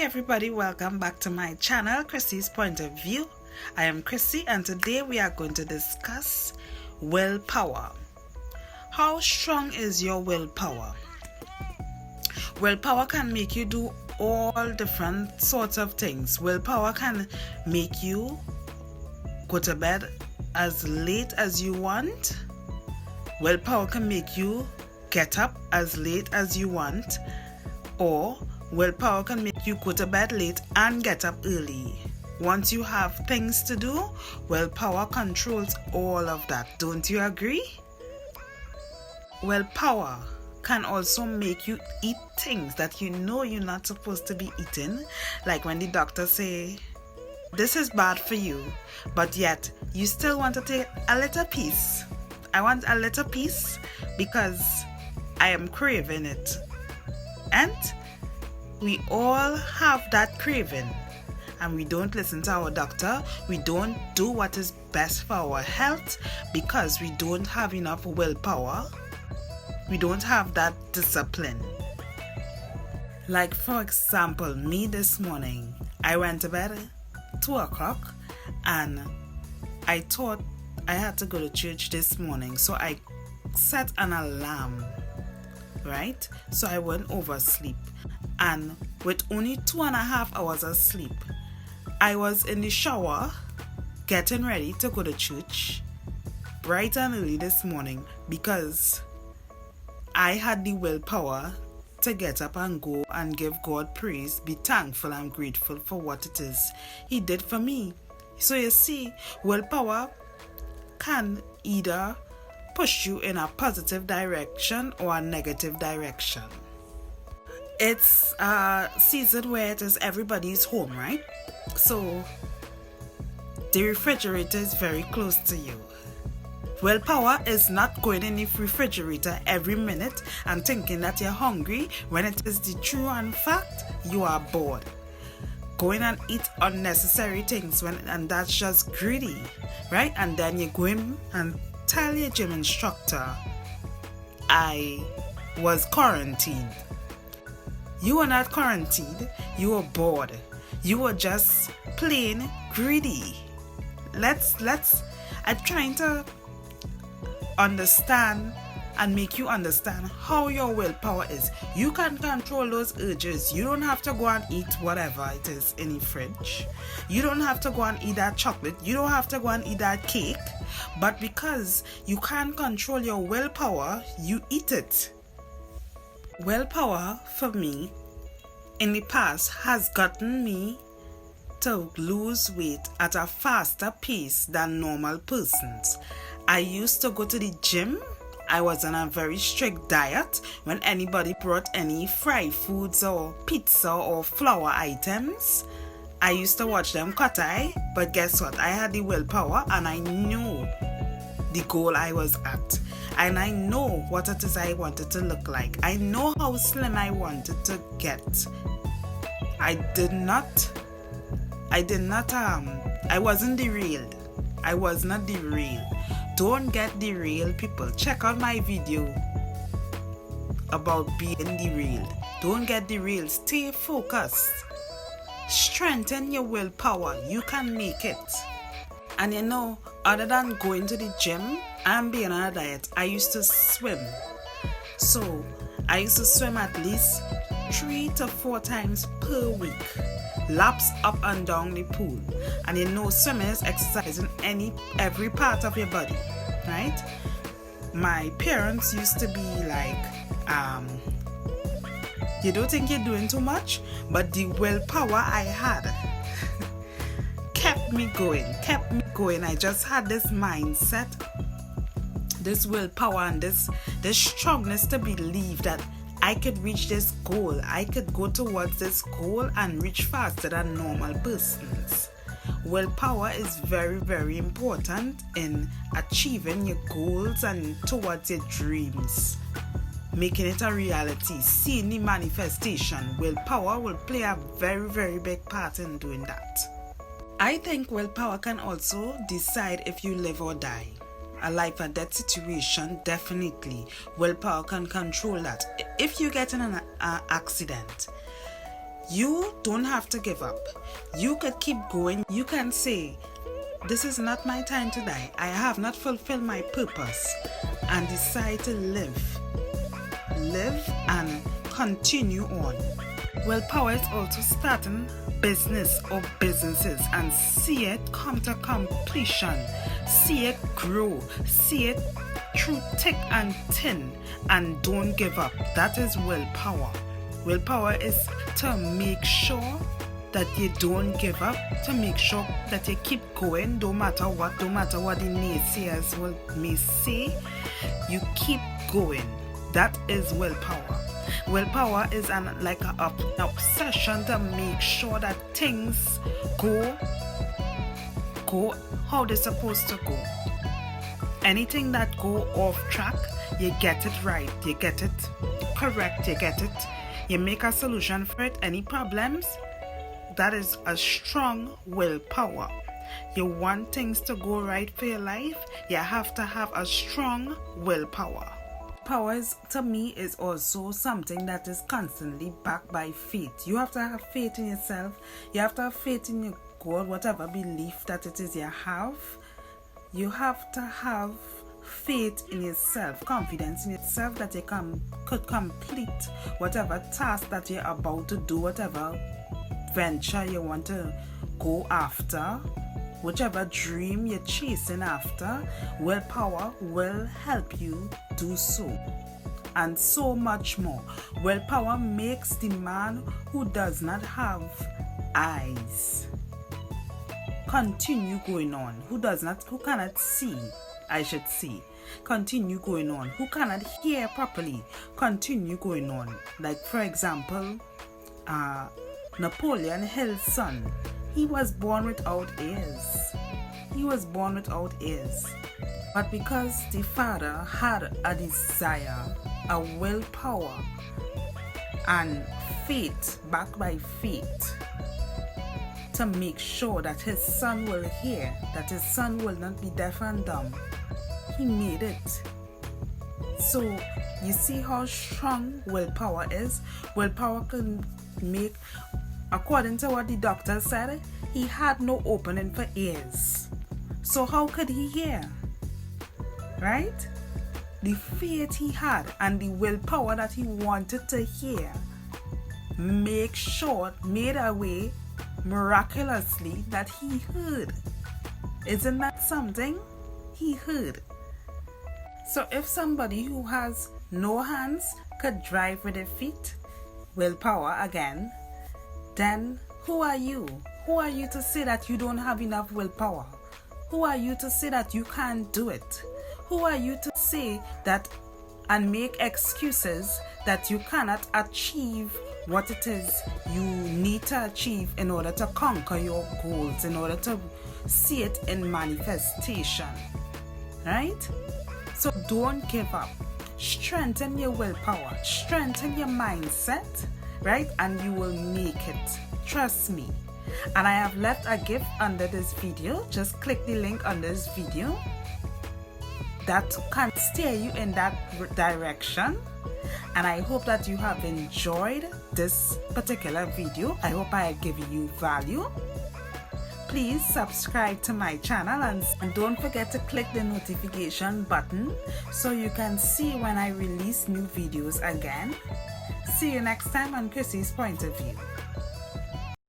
everybody, welcome back to my channel, Chrissy's Point of View. I am Chrissy and today we are going to discuss willpower. How strong is your willpower? Willpower can make you do all different sorts of things. Willpower can make you go to bed as late as you want. Willpower can make you get up as late as you want, or willpower can make you go to bed late and get up early. Once you have things to do, willpower controls all of that. Don't you agree? Willpower can also make you eat things that you know you're not supposed to be eating. Like when the doctor say, this is bad for you, but yet you still want to take a little piece. I want a little piece because I am craving it. And we all have that craving, and we don't listen to our doctor. We don't do what is best for our health because we don't have enough willpower. We don't have that discipline. Like for example, me this morning, I went to bed at 2 o'clock and I thought I had to go to church this morning, so I set an alarm, right? So I wouldn't oversleep. And with only 2.5 hours of sleep, I was in the shower getting ready to go to church bright and early this morning because I had the willpower to get up and go and give God praise, be thankful and grateful for what it is He did for me. So you see, willpower can either push you in a positive direction or a negative direction. It's a season where it is everybody's home, right? So the refrigerator is very close to you. Willpower is not going in the refrigerator every minute and thinking that you're hungry when it is the true and fact you are bored. Going and eat unnecessary things and that's just greedy, right? And then you go in and tell your gym instructor, I was quarantined. You were not quarantined, you were bored. You were just plain greedy. I'm trying to understand and make you understand how your willpower is. You can control those urges. You don't have to go and eat whatever it is in the fridge. You don't have to go and eat that chocolate. You don't have to go and eat that cake. But because you can't control your willpower, you eat it. Willpower for me in the past has gotten me to lose weight at a faster pace than normal persons. I used to go to the gym. I was on a very strict diet. When anybody brought any fried foods or pizza or flour items, I used to watch them cut eye. But guess what? I had the willpower and I knew the goal I was at. And I know what it is I wanted to look like. I know how slim I wanted to get. I wasn't derailed. I was not derailed. Don't get derailed, people. Check out my video about being derailed. Don't get derailed. Stay focused. Strengthen your willpower. You can make it. And you know, other than going to the gym and being on a diet, I used to swim. So I used to swim at least 3 to 4 times per week. Laps up and down the pool. And you know, swimming is exercising every part of your body, right? My parents used to be like, you don't think you're doing too much? But the willpower I had kept me going. I just had this mindset, this willpower and this strongness to believe that I could reach this goal. I could go towards this goal and reach faster than normal persons. Willpower is very, very important in achieving your goals and towards your dreams. Making it a reality, seeing the manifestation. Willpower will play a very, very big part in doing that. I think willpower can also decide if you live or die. A life or death situation, definitely willpower can control that. If you get in an accident, You don't have to give up. You could keep going. You can say, this is not my time to die. I have not fulfilled my purpose, and decide to live and continue on. Willpower is also starting business or businesses and see it come to completion, see it grow, see it through thick and thin, and don't give up. That is willpower. Willpower is to make sure that you don't give up, to make sure that you keep going no matter what the naysayers may say. You keep going. That is willpower. Willpower is an obsession to make sure that things go how they're supposed to go. Anything that go off track, you get it right, you get it correct, you make a solution for it. Any problems, that is a strong willpower. You want things to go right for your life, you have to have a strong willpower. Power, to me, is also something that is constantly backed by faith. You have to have faith in yourself. You have to have faith in your God, whatever belief that it is you have. You have to have faith in yourself, confidence in yourself that you could complete whatever task that you're about to do, whatever venture you want to go after, whichever dream you're chasing after. Willpower will help you do so, and so much more. Willpower makes the man who does not have eyes continue going on, who cannot see, continue going on, who cannot hear properly, continue going on. Like, for example, Napoleon Hill's son, he was born without ears. But because the father had a desire, a willpower, and faith, backed by faith, to make sure that his son will hear, that his son will not be deaf and dumb, he made it. So you see how strong willpower is. Willpower can make, according to what the doctor said, he had no opening for ears. So how could he hear? Right? The faith he had and the willpower that he wanted to hear made a way miraculously that he heard. Isn't that something? He heard. So if somebody who has no hands could drive with their feet, willpower again, then who are you? Who are you to say that you don't have enough willpower? Who are you to say that you can't do it? Who are you to say that and make excuses that you cannot achieve what it is you need to achieve in order to conquer your goals, in order to see it in manifestation? Right? So don't give up. Strengthen your willpower, strengthen your mindset, right? And you will make it. Trust me. And I have left a gift under this video. Just click the link under this video. That can steer you in that direction. And I hope that you have enjoyed this particular video. I hope I have given you value. Please subscribe to my channel and don't forget to click the notification button so you can see when I release new videos again. See you next time on Chrissy's Point of View.